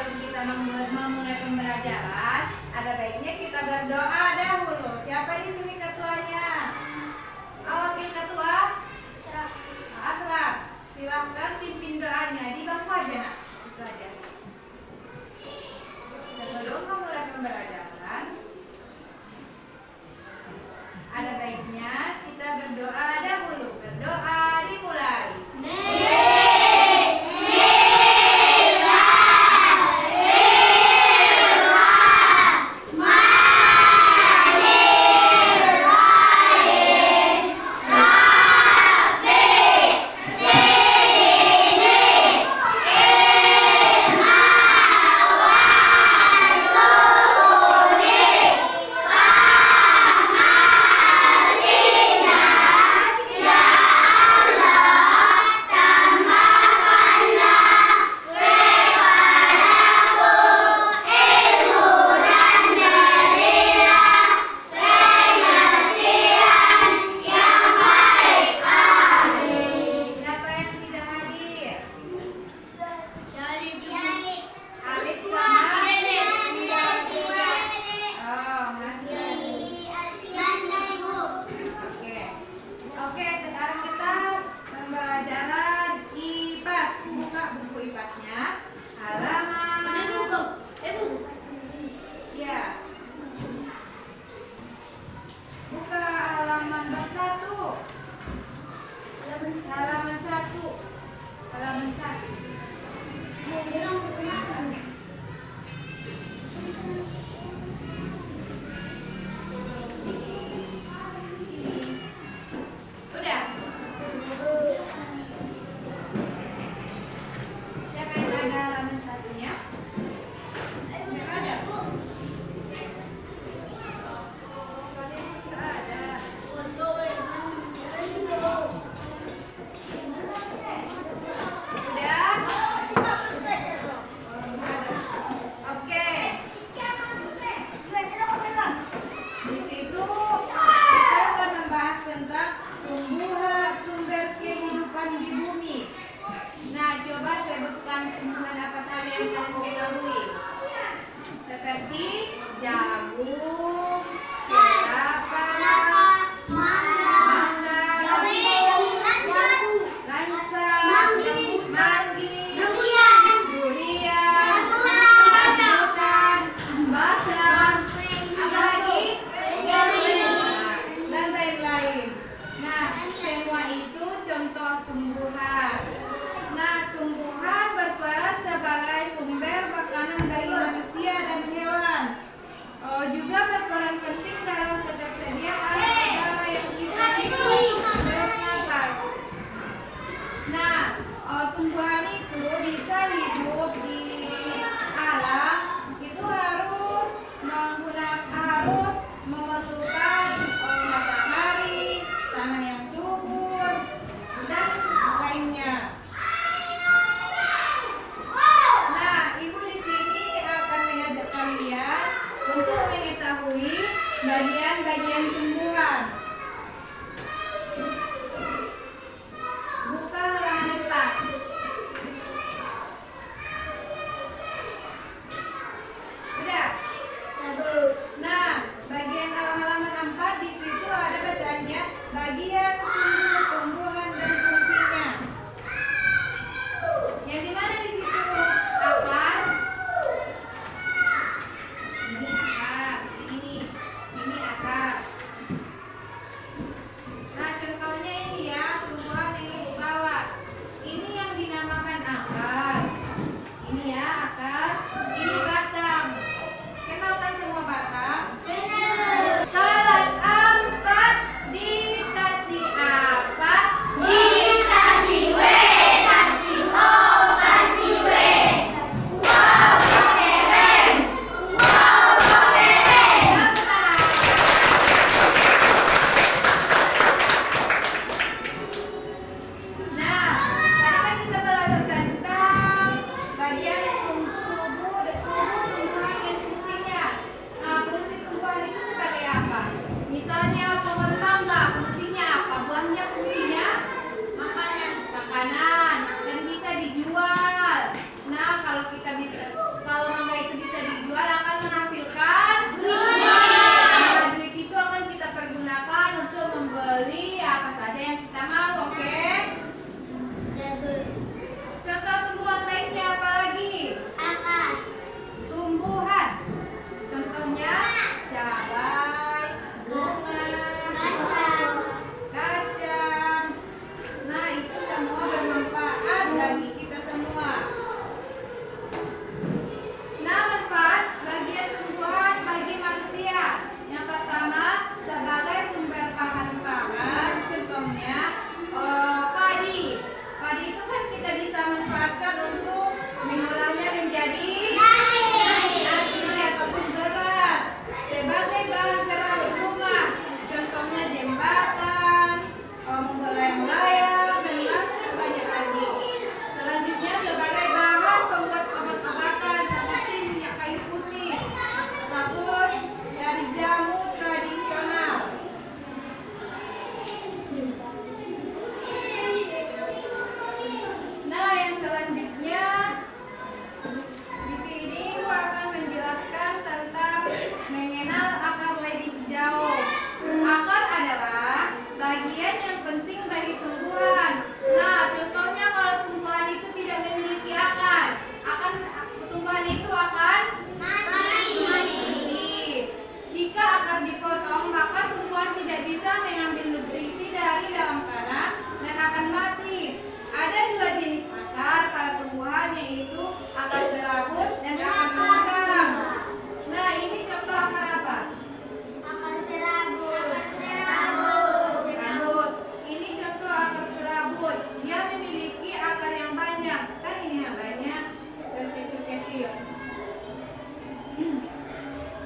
sebelum kita memulai pembelajaran, ada baiknya kita berdoa dahulu. Siapa di sini ketuanya? Wakil ketua? Asraf. Silahkan pimpin doanya di bangku aja nak. Itu aja. Sebelum memulai pembelajaran, ada baiknya kita berdoa dahulu. Berdoa dimulai. Halaman 1. Udah? Siapa yang ada halaman 1-nya? Nggak ada, Bu. Nggak ada. Tumbuhan apa saja yang kalian ketahui? Seperti jagung, kelapa, mangga, langsat, manggi, durian, rambutan, basam, apa lagi? Dan lain-lain. Nah, semua itu contoh tumbuhan. Nah, tumbuhan berperan sebagai sumber makanan bagi manusia dan hewan. Juga berperan penting dalam ketersediaan udara yang kita bernafas. Nah, tumbuhan itu bisa hidup di alam itu harus memerlukan matahari, tanah yang subur, dan lainnya. Untuk mengetahui bagian-bagian tumbuhan. Buka halaman 4. Udah? Nah, bagian halaman 4 di situ ada bacaannya bagian tumbuhan dan fungsinya. Yang di mana di situ? Akar. Ini akar. akan mati. Jika akar dipotong, maka tumbuhan tidak bisa mengambil nutrisi dari dalam tanah dan akan mati. Ada dua jenis akar pada tumbuhan, yaitu akar serabut dan akar logam. Nah, ini contoh akar apa? Serabut. Ini contoh akar serabut. Dia memiliki akar yang banyak. Kan ini yang banyak dan kecil-kecil.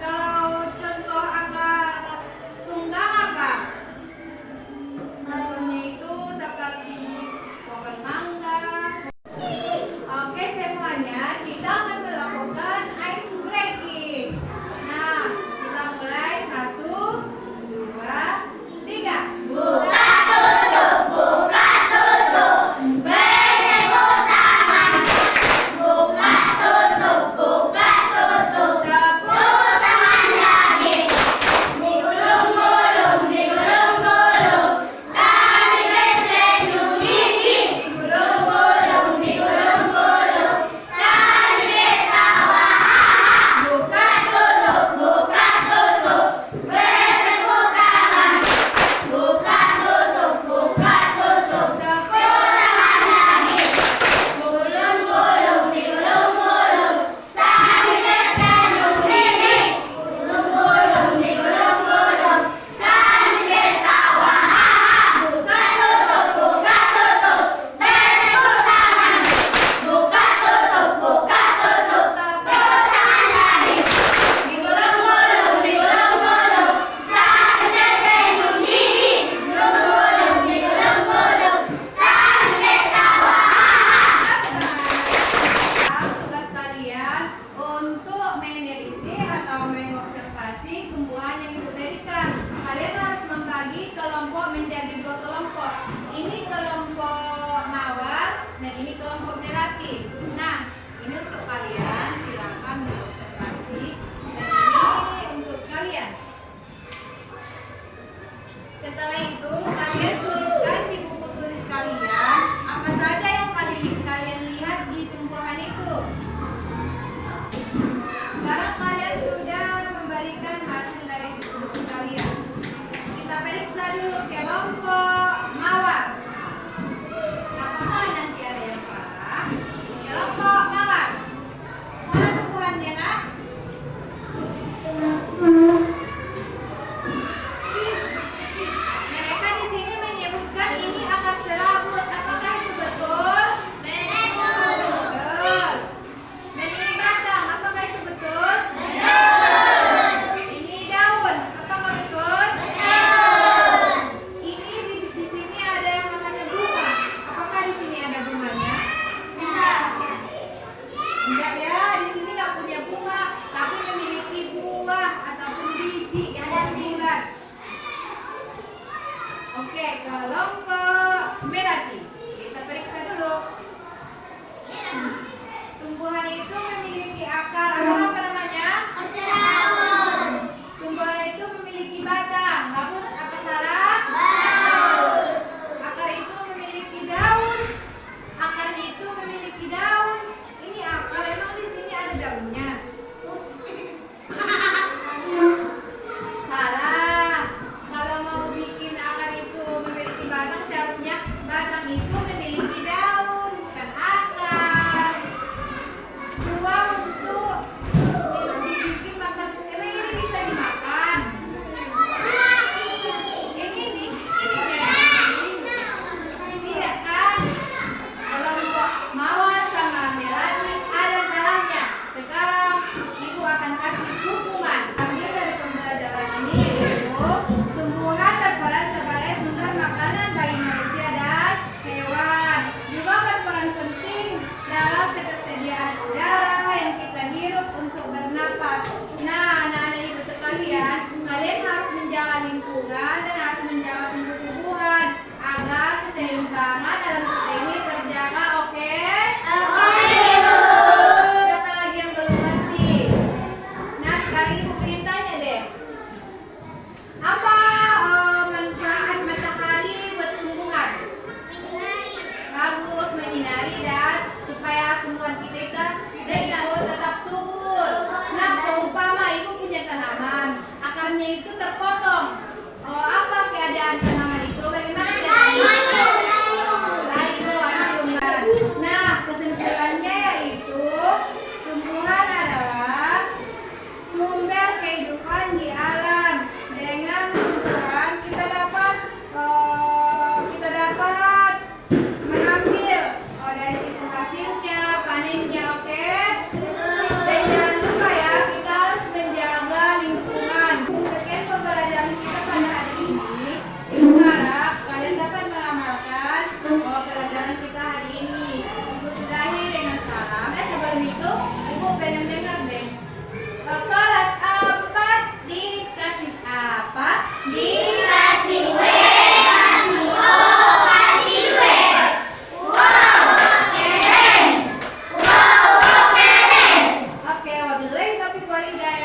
Kalau contoh akar tunggang apa? Contohnya itu seperti pohon mangga. Oke, semuanya kita akan melakukan ice breaking. Nah, kita mulai 1, 2, 3. Buka tutup, buka tutup. Bertepuk tangan. Buka tutup, buka tutup. Tepuk tangan lagi. Digulung-gulung, digulung-gulung. Sambil senyum gigi. Digulung-gulung, digulung-gulung. Sambil tawa. Buka tutup, buka tutup. Bertepuk tangan. Buka tutup, buka tutup. Tepuk tangan lagi. Digulung-gulung, digulung-gulung. Sambil senyum gigi. Digulung-gulung, digulung-gulung. Sambil tawa. Buka tutup, buka tutup. Bertepuk tangan. Buka tutup, buka tutup. Tepuk tangan lagi. Digulung-gulung, digulung-gulung. Sambil senyum gigi. Digulung-gulung, digulung-gulung. Sambil tawa. Tugas kalian untuk meneliti atau mengobservasi tumbuhan yang ibu berikan. Kalian harus membagi kelompok menjadi 2 kelompok. Ini kelompok mawar dan ini kelompok melati. Nah, ini untuk kalian, silakan mengobservasi. Dan ini untuk kalian. Setelah itu, kalian tuliskan di buku tulis kalian apa saja yang kalian lihat di tumbuhan itu. Sekarang kalian sudah memberikan hasil dari diskusi kalian. Kita periksa dulu kelompok mawar. Apakah nanti ada yang salah? Kelompok mawar. Mana tumbuhannya, nak? Mereka di sini menyebutkan ini akar serabut. Apakah itu betul? Betul. Dan ini batang. Apakah itu betul? Ini daun. Apakah betul? Ini di sini ada yang namanya bunga. Apakah di sini ada bunganya? Enggak ya, di sini nggak punya bunga, tapi memiliki buah ataupun biji yang berbulan. Oke, kelompok melati. Kita periksa dulu. Tumbuhan itu memiliki akar. Apa namanya? Tumbuhan itu memiliki batang. Bagus, apa salah? Akar itu memiliki daun. Akar itu memiliki daun. Ini akar, emang di sini ada daunnya? Salah. Kalau mau bikin akar itu memiliki batang, saya harus Wabillahi taufiq wal hidayah.